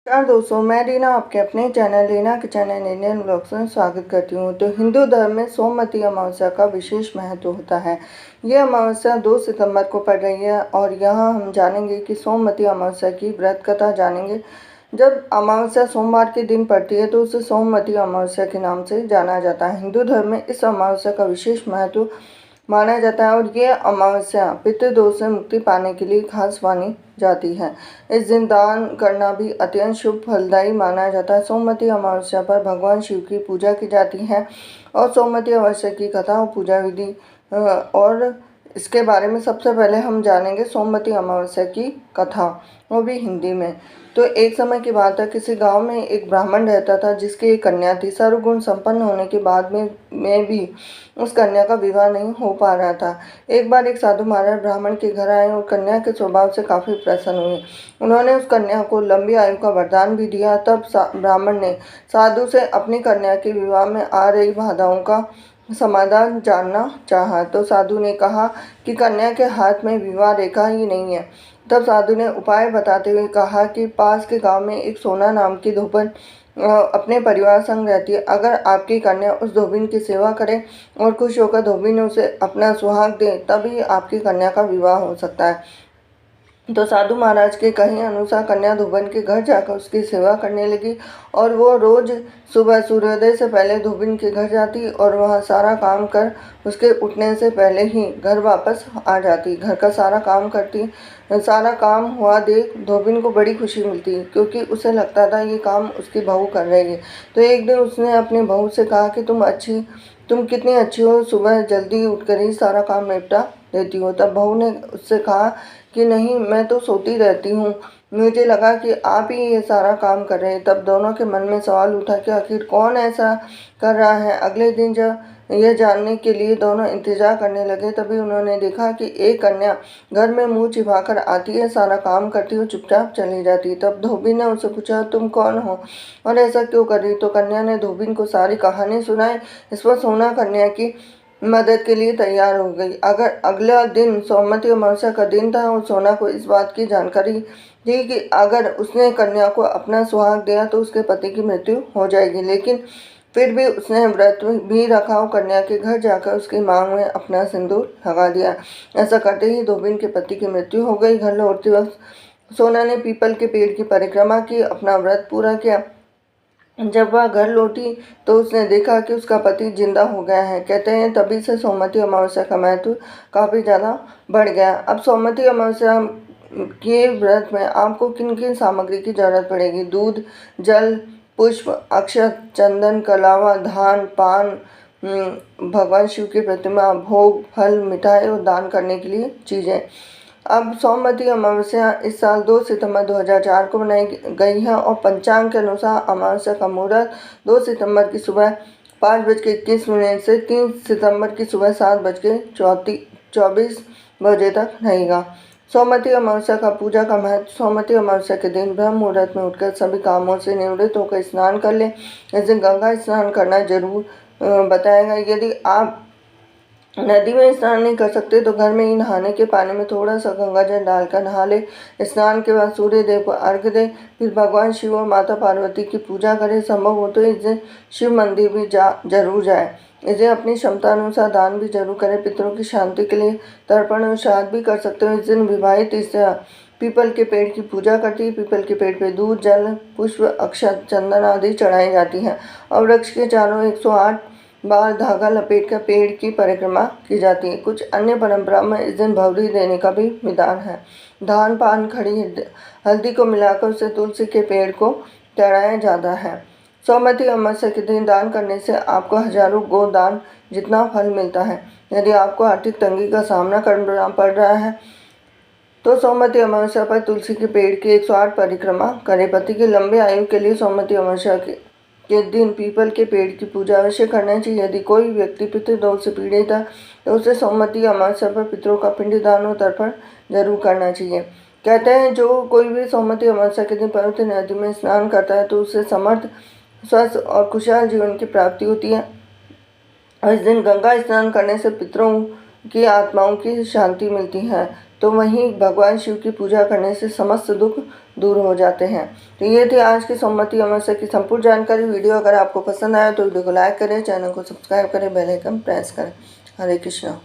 नमस्कार दोस्तों, मैं रीना आपके अपने चैनल रीना के चैनल इंडियन ब्लॉग्स में स्वागत करती हूँ। तो हिंदू धर्म में सोमवती अमावस्या का विशेष महत्व होता है। ये अमावस्या 2 सितंबर को पड़ रही है और यहाँ हम जानेंगे कि सोमवती अमावस्या की व्रत कथा जानेंगे। जब अमावस्या सोमवार के दिन पड़ती है तो उसे सोमवती अमावस्या के नाम से जाना जाता है। हिंदू धर्म में इस अमावस्या का विशेष महत्व माना जाता है और ये अमावस्या पितृदोष से मुक्ति पाने के लिए खास मानी जाती है। इस दिन दान करना भी अत्यंत शुभ फलदायी माना जाता है। सोमवती अमावस्या पर भगवान शिव की पूजा की जाती है और सोमवती अमावस्या की कथा और पूजा विधि और इसके बारे में सबसे पहले हम जानेंगे सोमवती अमावस्या की कथा, वो भी हिंदी में। तो एक समय की बात है, किसी गांव में एक ब्राह्मण रहता था जिसकी एक कन्या थी। सर्वगुण संपन्न होने के बाद में भी उस कन्या का विवाह नहीं हो पा रहा था। एक बार एक साधु महाराज ब्राह्मण के घर आए और कन्या के स्वभाव से काफ़ी प्रसन्न हुए। उन्होंने उस कन्या को लंबी आयु का वरदान भी दिया। तब ब्राह्मण ने साधु से अपनी कन्या के विवाह में आ रही बाधाओं का समाधान जानना चाहा। तो साधु ने कहा कि कन्या के हाथ में विवाह रेखा ही नहीं है। तब साधु ने उपाय बताते हुए कहा कि पास के गांव में एक सोना नाम की धोबन अपने परिवार संग रहती है। अगर आपकी कन्या उस धोबिन की सेवा करे और खुश होकर धोबिन उसे अपना सुहाग दे, तभी आपकी कन्या का विवाह हो सकता है। तो साधु महाराज के कहे अनुसार कन्या धोबन के घर जाकर उसकी सेवा करने लगी और वो रोज सुबह सूर्योदय से पहले धोबिन के घर जाती और वहाँ सारा काम कर उसके उठने से पहले ही घर वापस आ जाती। घर का सारा काम करती। सारा काम हुआ देख धोबिन को बड़ी खुशी मिलती क्योंकि उसे लगता था ये काम उसकी बहू कर रही है। तो एक दिन उसने अपनी बहू से कहा कि तुम कितनी अच्छी हो, सुबह जल्दी उठकर ही सारा काम निपटा देती हो। तब बहू ने उससे कहा कि नहीं, मैं तो सोती रहती हूँ, मुझे लगा कि आप ही ये सारा काम कर रहे हैं। तब दोनों के मन में सवाल उठा कि आखिर कौन ऐसा कर रहा है। अगले दिन जब यह जानने के लिए दोनों इंतजार करने लगे, तभी उन्होंने देखा कि एक कन्या घर में मुंह छिपाकर आती है, सारा काम करती हुई चुपचाप चली जाती। तब धोबी ने उससे पूछा, तुम कौन हो और ऐसा क्यों कर रही? तो कन्या ने धोबिन को सारी कहानी सुनाई। इस पर सोना कन्या की मदद के लिए तैयार हो गई। अगर अगला दिन सोमवती अमावस्या का दिन था और सोना को इस बात की जानकारी थी कि अगर उसने कन्या को अपना सुहाग दिया तो उसके पति की मृत्यु हो जाएगी, लेकिन फिर भी उसने व्रत भी रखा और कन्या के घर जाकर उसकी मांग में अपना सिंदूर लगा दिया। ऐसा करते ही धोबिन के पति की मृत्यु हो गई। घर लौटते वक्त सोना ने पीपल के पेड़ की परिक्रमा की, अपना व्रत पूरा किया। जब वह घर लौटी तो उसने देखा कि उसका पति जिंदा हो गया है। कहते हैं तभी से सोमवती अमावस्या का महत्व काफ़ी ज़्यादा बढ़ गया। अब सोमवती अमावस्या के व्रत में आपको किन किन सामग्री की जरूरत पड़ेगी? दूध, जल, पुष्प, अक्षत, चंदन, कलावा, धान, पान, भगवान शिव की प्रतिमा, भोग, फल, मिठाई और दान करने के लिए चीज़ें। अब सोमवती अमावस्या इस साल 2 सितंबर 2004 को मनाई गई है और पंचांग के अनुसार अमावस्या का मुहूर्त 2 सितंबर की सुबह 5:21 से 3 सितंबर की सुबह 7:24 बजे तक रहेगा। सोमवती अमावस्या का पूजा का महत्व। सोमवती अमावस्या के दिन ब्रह्म मुहूर्त में उठकर सभी कामों से निवृत्त होकर स्नान कर लें। इस दिन गंगा स्नान करना जरूर बताया गया। यदि आप नदी में स्नान नहीं कर सकते तो घर में ही नहाने के पानी में थोड़ा सा गंगा जल डालकर नहा ले। स्नान के बाद सूर्य देव को अर्घ्य दे, फिर भगवान शिव और माता पार्वती की पूजा करें। संभव हो तो इस दिन शिव मंदिर भी जरूर जाए। इसे अपनी क्षमता अनुसार दान भी जरूर करें। पितरों की शांति के लिए तर्पण और श्राद्ध भी कर सकते हो। इस दिन विवाहित स्त्रियां पीपल के पेड़ की पूजा करती है। पीपल के पेड़ पे दूध, जल, पुष्प, अक्षत, चंदन आदि चढ़ाई जाती है और वृक्ष के चारों 108 बार धागा लपेट कर पेड़ की परिक्रमा की जाती है। कुछ अन्य परंपरा में इस दिन भवरी देने का भी विधान है। धान, पान, खड़ी हल्दी को मिलाकर उसे तुलसी के पेड़ को चढ़ाया जाता है। सोमवती अमावस्या के दिन दान करने से आपको हजारों गोदान जितना फल मिलता है। यदि आपको आर्थिक तंगी का सामना करना पड़ रहा है तो सोमवती अमावस्या पर तुलसी के पेड़ की 108 परिक्रमा करें। पति की लंबी आयु के लिए सोमवती अमावस्या के दिन पीपल के पेड़ की पूजा अवश्य करना चाहिए। यदि कोई व्यक्ति पितृदोष से पीड़ित है तो उसे सोमवती अमावस्या पर पितरों का पिंडदान और तर्पण जरूर करना चाहिए। कहते हैं जो कोई भी सोमवती अमावस्या के दिन पवित्र नदी में स्नान करता है तो उसे समर्थ, स्वस्थ और खुशहाल जीवन की प्राप्ति होती है। और इस दिन गंगा स्नान करने से पितरों की आत्माओं की शांति मिलती है। तो वहीं भगवान शिव की पूजा करने से समस्त दुख दूर हो जाते हैं। तो ये थी आज की सोमवती अमावस्या की संपूर्ण जानकारी। वीडियो अगर आपको पसंद आया तो वीडियो को लाइक करें, चैनल को सब्सक्राइब करें, बेल आइकन प्रेस करें। हरे कृष्णा।